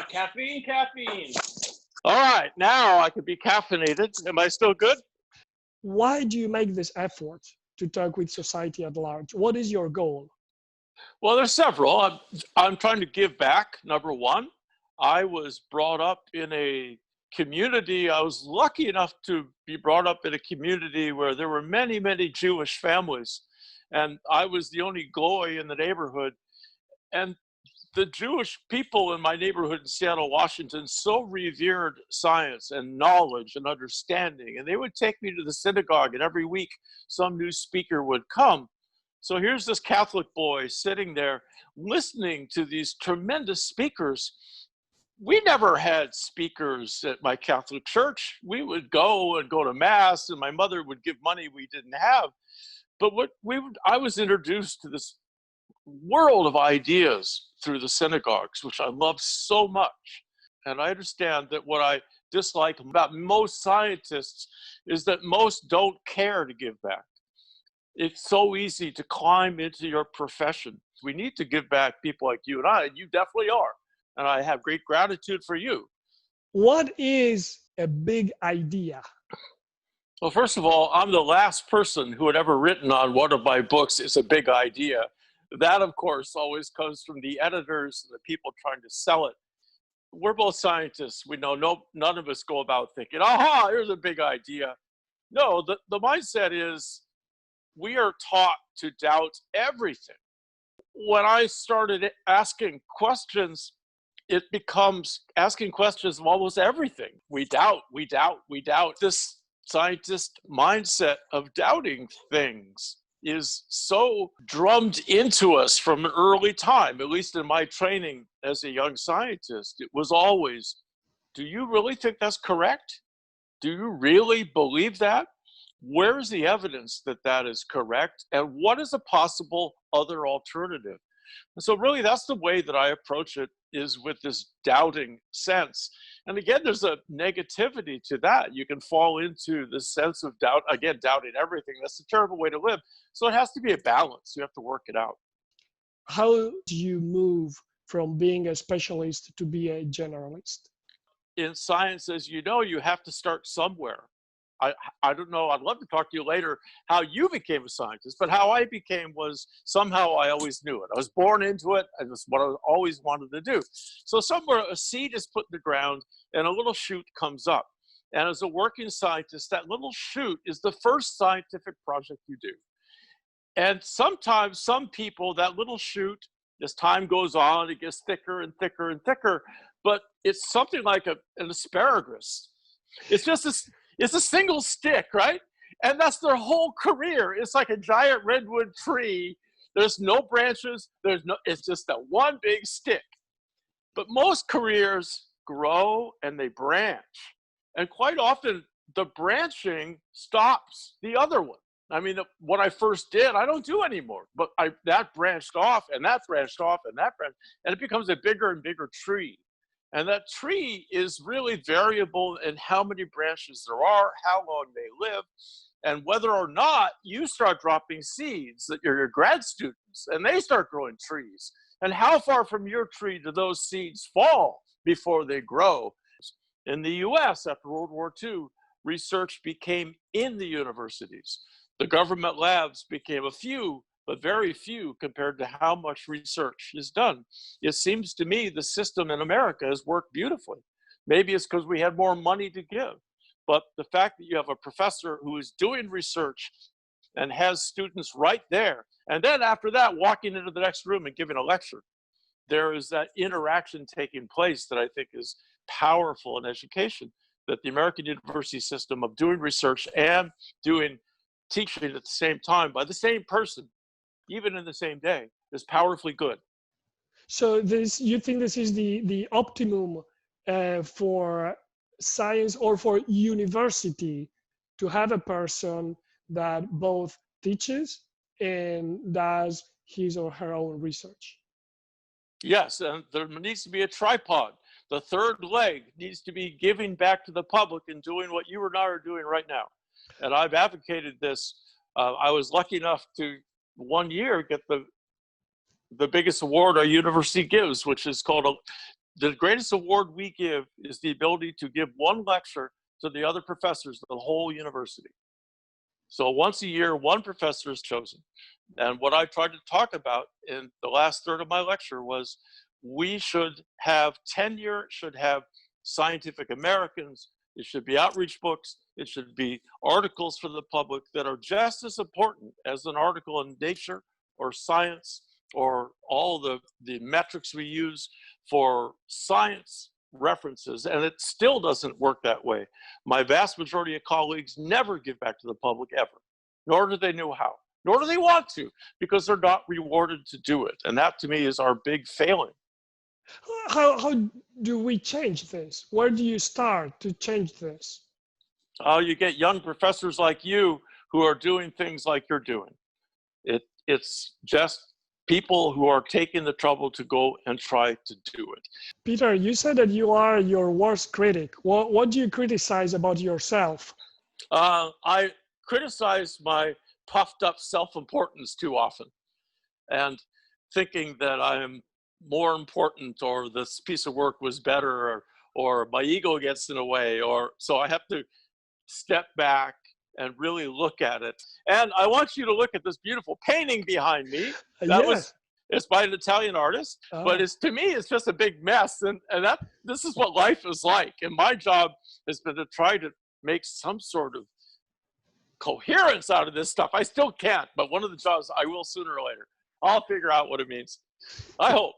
Caffeine, caffeine. All right, now I could be caffeinated. Am I still good? Why do you make this effort to talk with society at large? What is your goal? Well, there's several. I'm trying to give back, number one. I was brought up in a community. I was lucky enough to be brought up in a community where there were many, many Jewish families. And I was the only goy in the neighborhood. And the Jewish people in my neighborhood in Seattle, Washington, so revered science and knowledge and understanding. And they would take me to the synagogue, and every week some new speaker would come. So here's this Catholic boy sitting there listening to these tremendous speakers. We never had speakers at my Catholic church. We would go to mass, and my mother would give money we didn't have. But I was introduced to this world of ideas through the synagogues, which I love so much. And I understand that what I dislike about most scientists is that most don't care to give back. It's so easy to climb into your profession. We need to give back, people like you and I, and you definitely are. And I have great gratitude for you. What is a big idea? Well, first of all, I'm the last person who had ever written on one of my books is a big idea. That, of course, always comes from the editors and the people trying to sell it. We're both scientists. We know none of us go about thinking, aha, here's a big idea. No, the mindset is we are taught to doubt everything. When I started asking questions, it becomes asking questions of almost everything. We doubt. This scientist mindset of doubting things is so drummed into us from an early time, at least in my training as a young scientist. It was always, do you really think that's correct? Do you really believe that? Where's the evidence that that is correct? And what is a possible other alternative? And so really that's the way that I approach it, is with this doubting sense. And again, there's a negativity to that. You can fall into the sense of doubt, again, doubting everything. That's a terrible way to live. So it has to be a balance. You have to work it out. How do you move from being a specialist to be a generalist? In science, as you know, you have to start somewhere. I don't know, I'd love to talk to you later how you became a scientist, but how I became was somehow I always knew it. I was born into it, and it's what I always wanted to do. So somewhere a seed is put in the ground and a little shoot comes up. And as a working scientist, that little shoot is the first scientific project you do. And sometimes some people, that little shoot, as time goes on, it gets thicker and thicker and thicker, but it's something like an asparagus. It's a single stick, right? And that's their whole career. It's like a giant redwood tree. There's no branches. It's just that one big stick. But most careers grow and they branch. And quite often the branching stops the other one. I mean, what I first did, I don't do anymore. But that branched off and that branched off and that branched, and it becomes a bigger and bigger tree. And that tree is really variable in how many branches there are, how long they live, and whether or not you start dropping seeds that you're your grad students and they start growing trees. And how far from your tree do those seeds fall before they grow? In the US, after World War II, research became in the universities. The government labs became a few, but very few compared to how much research is done. It seems to me the system in America has worked beautifully. Maybe it's because we had more money to give, but the fact that you have a professor who is doing research and has students right there, and then after that, walking into the next room and giving a lecture, there is that interaction taking place that I think is powerful in education, that the American university system of doing research and doing teaching at the same time by the same person, even in the same day, is powerfully good. So you think this is the optimum for science or for university, to have a person that both teaches and does his or her own research? Yes, and there needs to be a tripod. The third leg needs to be giving back to the public and doing what you and I are doing right now. And I've advocated this. I was lucky enough to one year get the biggest award our university gives, which is called the greatest award we give is the ability to give one lecture to the other professors of the whole university. So once a year, one professor is chosen. And what I tried to talk about in the last third of my lecture was we should have tenure, should have Scientific Americans, it should be outreach books, it should be articles for the public that are just as important as an article in Nature or Science or all the metrics we use for science references. And it still doesn't work that way. My vast majority of colleagues never give back to the public ever, nor do they know how, nor do they want to, because they're not rewarded to do it. And that to me is our big failing. How do we change this? Where do you start to change this? You get young professors like you who are doing things like you're doing. It's just people who are taking the trouble to go and try to do it. Peter, you said that you are your worst critic. What do you criticize about yourself? I criticize my puffed up self-importance too often and thinking that I'm more important or this piece of work was better or my ego gets in the way, or so I have to step back and really look at it. And I want you to look at this beautiful painting behind me. It's by an Italian artist, but to me, it's just a big mess. And this is what life is like. And my job has been to try to make some sort of coherence out of this stuff. I still can't, but one of the jobs I will sooner or later. I'll figure out what it means. I hope.